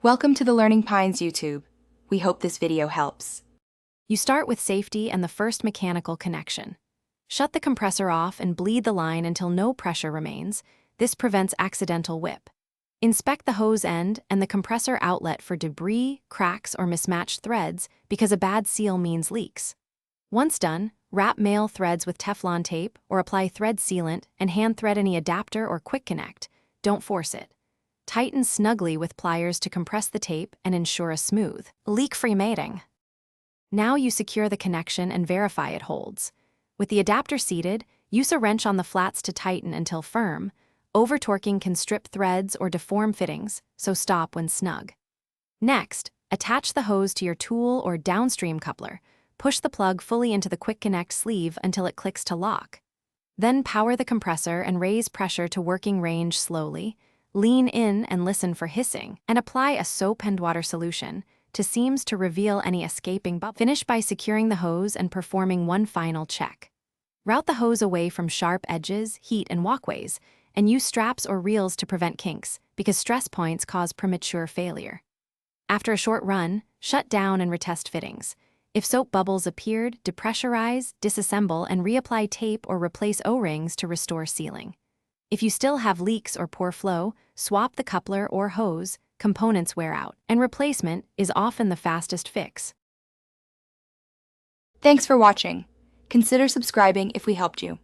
Welcome to the Learning Pines YouTube. We hope this video helps. You start with safety and the first mechanical connection. Shut the compressor off and bleed the line until no pressure remains. This prevents accidental whip. Inspect the hose end and the compressor outlet for debris, cracks, or mismatched threads because a bad seal means leaks. Once done, wrap male threads with Teflon tape or apply thread sealant and hand thread any adapter or quick connect. Don't force it. Tighten snugly with pliers to compress the tape and ensure a smooth, leak-free mating. Now you secure the connection and verify it holds. With the adapter seated, use a wrench on the flats to tighten until firm. Over-torquing can strip threads or deform fittings, so stop when snug. Next, attach the hose to your tool or downstream coupler. Push the plug fully into the quick connect sleeve until it clicks to lock. Then power the compressor and raise pressure to working range slowly. Lean in and listen for hissing, and apply a soap and water solution to seams to reveal any escaping bubbles. Finish by securing the hose and performing one final check. Route the hose away from sharp edges, heat, and walkways, and use straps or reels to prevent kinks, because stress points cause premature failure. After a short run, shut down and retest fittings. If soap bubbles appeared, depressurize, disassemble, and reapply tape or replace O-rings to restore sealing. If you still have leaks or poor flow, swap the coupler or hose, components wear out, and replacement is often the fastest fix. Thanks for watching. Consider subscribing if we helped you.